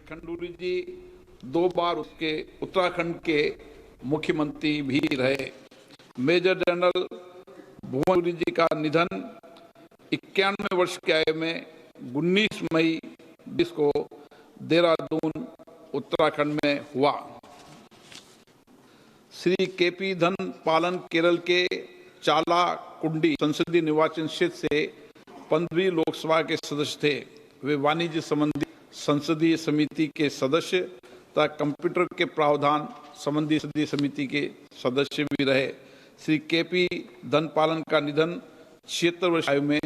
खंडूरी जी 2 बार उसके उत्तराखंड के मुख्यमंत्री भी रहे। मेजर जनरल भुवनपुरी जी का निधन 91 वर्ष की आयु में 19 मई 20 को देहरादून उत्तराखंड में हुआ। श्री केपी धन पालन केरल के चालाकुंडी संसदीय निर्वाचन क्षेत्र से 15वीं लोकसभा के सदस्य थे। वे वाणिज्य संबंधी संसदीय समिति के सदस्य तथा कंप्यूटर के प्रावधान संबंधी संसदीय समिति के सदस्य भी रहे। श्री केपी धनपालन का निधन 76 वर्ष आयु में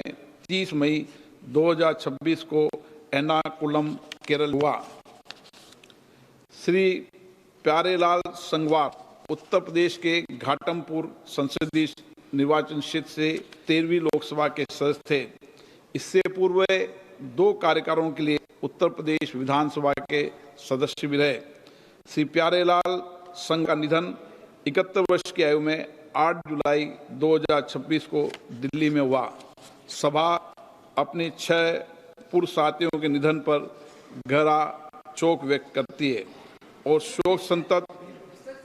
30 मई 2026 को एर्नाकुलम केरल हुआ। श्री प्यारेलाल संगवार उत्तर प्रदेश के घाटमपुर संसदीय निर्वाचन क्षेत्र से 13वीं लोकसभा के सदस्य थे। इससे पूर्व 2 कार्यकालों के लिए उत्तर प्रदेश विधानसभा के सदस्य भी रहे। श्री प्यारेलाल संघ का निधन 71 वर्ष की आयु में 8 जुलाई 2026 को दिल्ली में हुआ। सभा अपने 6 पूर्व साथियों के निधन पर गहरा शोक व्यक्त करती है और शोक संतप्त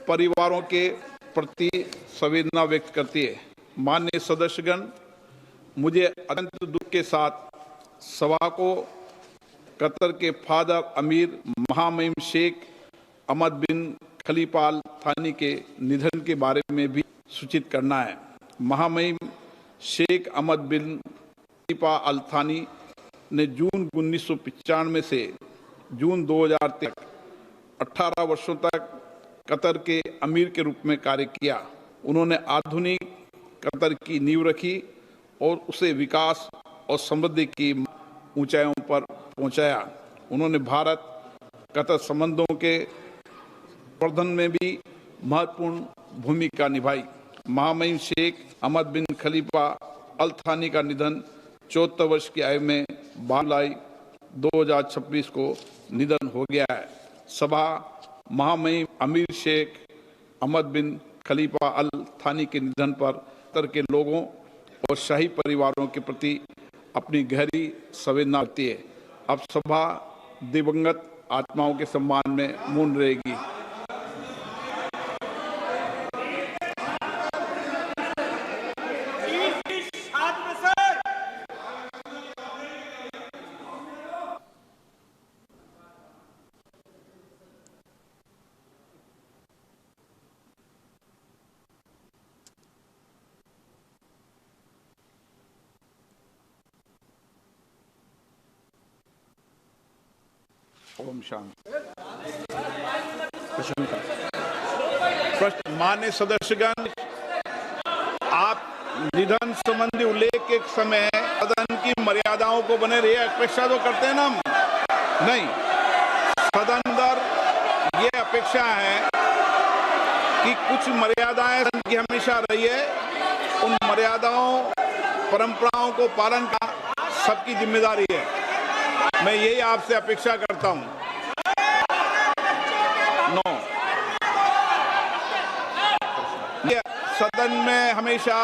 परिवारों के प्रति संवेदना व्यक्त करती है। माननीय सदस्यगण, मुझे अत्यंत दुख के साथ सभा को कतर के फादर अमीर महामहिम शेख अहमद बिन खलीफा अल थानी के निधन के बारे में भी सूचित करना है। महामहिम शेख अहमद बिन खलीफा अल थानी ने जून 1995 से जून 2000 तक 18 वर्षों तक कतर के अमीर के रूप में कार्य किया। उन्होंने आधुनिक कतर की नींव रखी और उसे विकास और समृद्धि की ऊंचाइयों पर पहुंचाया। उन्होंने भारत कतर संबंधों के वर्धन में भी महत्वपूर्ण भूमिका निभाई। महामहिम शेख अहमद बिन खलीफा अल थानी का निधन 74 वर्ष की आयु में 12 जुलाई 2026 को निधन हो गया है। सभा महामहिम अमीर शेख अहमद बिन खलीफा अल थानी के निधन पर कतर के लोगों और शाही परिवारों के प्रति अपनी गहरी संवेदना रखती है। अब सभा दिवंगत आत्माओं के सम्मान में मौन रहेगी। ओम शांति। प्रश्न, मान्य सदस्यगण, आप निधन संबंधी उल्लेख के समय सदन की मर्यादाओं को बने रहिए। अपेक्षा तो करते हैं ना हम? नहीं, सदन दर ये अपेक्षा है कि कुछ मर्यादाएं सदन की हमेशा रही है। उन मर्यादाओं परंपराओं को पालन का सबकी जिम्मेदारी है। मैं यही आपसे अपेक्षा करता हूं। ये सदन में हमेशा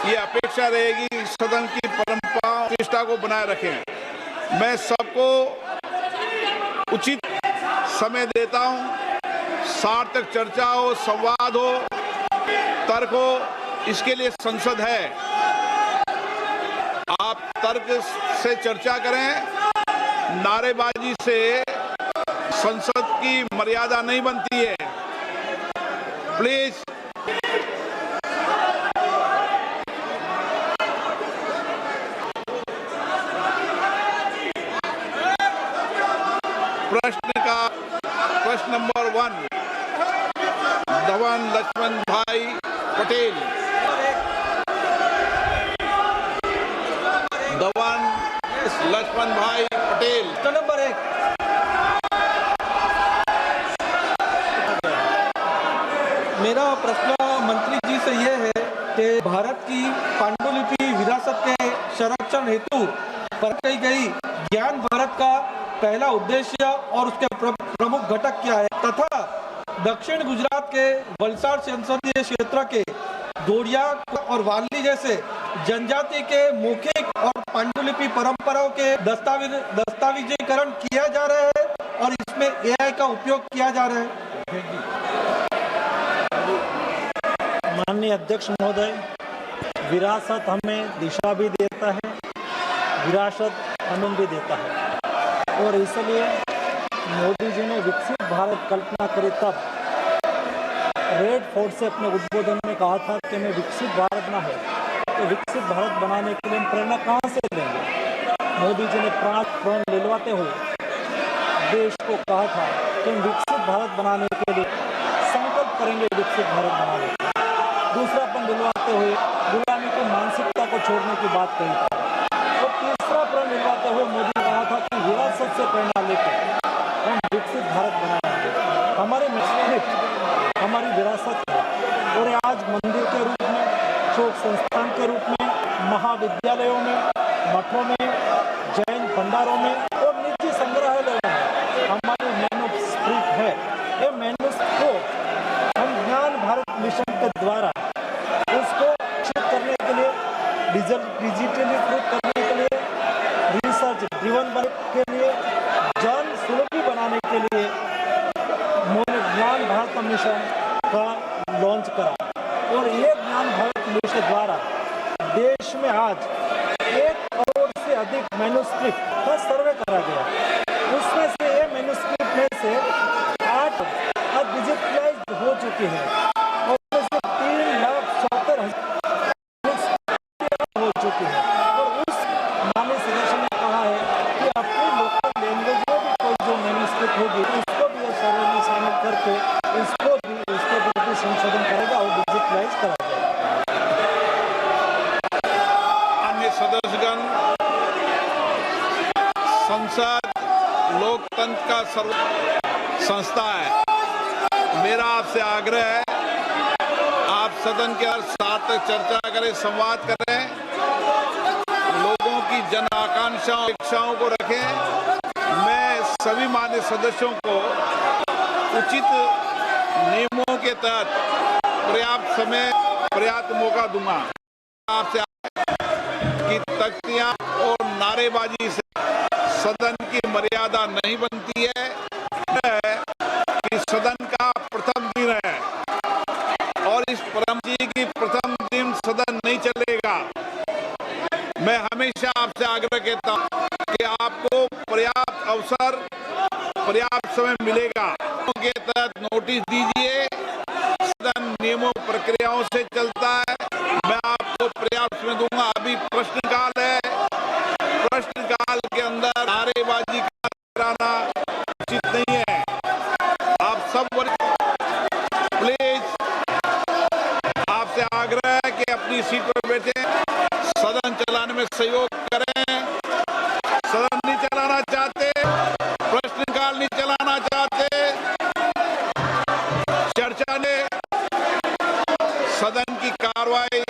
ये अपेक्षा रहेगी, सदन की परंपरा प्रतिष्ठा को बनाए रखें। मैं सबको उचित समय देता हूं। सार्थक चर्चा हो, संवाद हो, तर्क हो, इसके लिए संसद है। आप तर्क से चर्चा करें, नारेबाजी से संसद की मर्यादा नहीं बनती है। प्लीज। प्रश्न नंबर 1, धवन लक्ष्मण भाई पटेल। धवन लक्ष्मण भाई पटेल। नंबर 1। मेरा प्रश्न मंत्री जी से यह है कि भारत की पांडुलिपि विरासत के संरक्षण हेतु पर की गई ज्ञान भारत का पहला उद्देश्य और उसके प्रमुख घटक क्या है, तथा दक्षिण गुजरात के वलसाड़ संसदीय क्षेत्र के दोड़िया और वाली जैसे जनजाति के मौखिक और पांडुलिपि परंपराओं के दस्तावेजीकरण किया जा रहा है और इसमें AI का उपयोग किया जा रहा है? माननीय अध्यक्ष महोदय, विरासत हमें दिशा भी देता है, विरासत हमें भी देता है, और इसलिए मोदी जी ने विकसित भारत कल्पना करी तब रेड फोर्ट से अपने उद्बोधन में कहा था कि मैं विकसित भारत ना है, तो विकसित भारत बनाने के लिए हम प्रेरणा कहाँ से लेंगे। मोदी जी ने प्रण दिलवाते हुए देश को कहा था कि हम विकसित भारत बनाने के लिए संकल्प करेंगे, विकसित भारत बनाने के लिए। दूसरापन दिलवाते हुए गुलामी की मानसिकता को छोड़ने की बात कही थी, और तीसरा प्रण दिलवाते हुए मोदी ने कहा था कि विरासत से प्रेरणा लेकर हम विकसित भारत बनाएंगे। हमारे नेतृत्व हमारी विरासत है, और आज मंदिर के रूप में, शोक संस्थान के रूप में, महाविद्यालयों में, मठों में, जैन भंडारों में और निजी संग्रहालयों में हमारी मैन्युस्क्रिप्ट है। ये मैन्युस्क्रिप्ट हम ज्ञान भारत मिशन के द्वारा उसको शिक्षित करने के लिए, डिजिटलीकृत करने के लिए, रिसर्च ड्रिवन के लिए, जन सुलभ बनाने के लिए ज्ञान भारत मिशन का लॉन्च करा, और ये ज्ञान भारत मिशन द्वारा देश में आज 1 करोड़ से अधिक मैन्युस्क्रिप्ट का सर्वे करा गया। उसमें से ये मैन्युस्क्रिप्ट में से 8 अब डिजिटलाइज हो चुकी है, और उसमें से 3,70,000 हो चुकी है। और उस माननीय सदस्य ने कहा है कि अपनी लोकल लैंग्वेज में भी कोई जो मैन्युस्क्रिप्ट होगी उसको भी ये सर्वे में शामिल करके उसको भी उसके प्रति संशोधन करेगा और डिजिटलाइज करा जाएगा। अन्य सदस्यगण, संसद लोकतंत्र का सर्व संस्था है। मेरा आपसे आग्रह है, आप सदन के हर सार्थक चर्चा करें, संवाद करें, लोगों की जन आकांक्षाओं इच्छाओं को रखें। मैं सभी माननीय सदस्यों को उचित नियमों के तहत पर्याप्त समय, पर्याप्त मौका दूंगा। आपसे कि तख्तियां और नारेबाजी से सदन की मर्यादा नहीं बनती है कि सदन का प्रथम दिन है, और इस परम जी की प्रथम दिन सदन नहीं चलेगा। मैं हमेशा आपसे आग्रह करता हूं कि आपको पर्याप्त अवसर, पर्याप्त समय मिलेगा, के तहत नोटिस दीजिए। सदन नियमों प्रक्रियाओं से चलता है, मैं आपको पर्याप्त समय दूंगा। अभी प्रश्नकाल है, प्रश्नकाल के अंदर नारेबाजी कराना उचित नहीं है। आप सब प्लीज, आपसे आग्रह है कि अपनी सीट पर बैठे, सदन चलाने में सहयोग करें। सदन नहीं चलाना चाहते, प्रश्नकाल नहीं चलाना चाहते, चर्चा ने सदन की कार्रवाई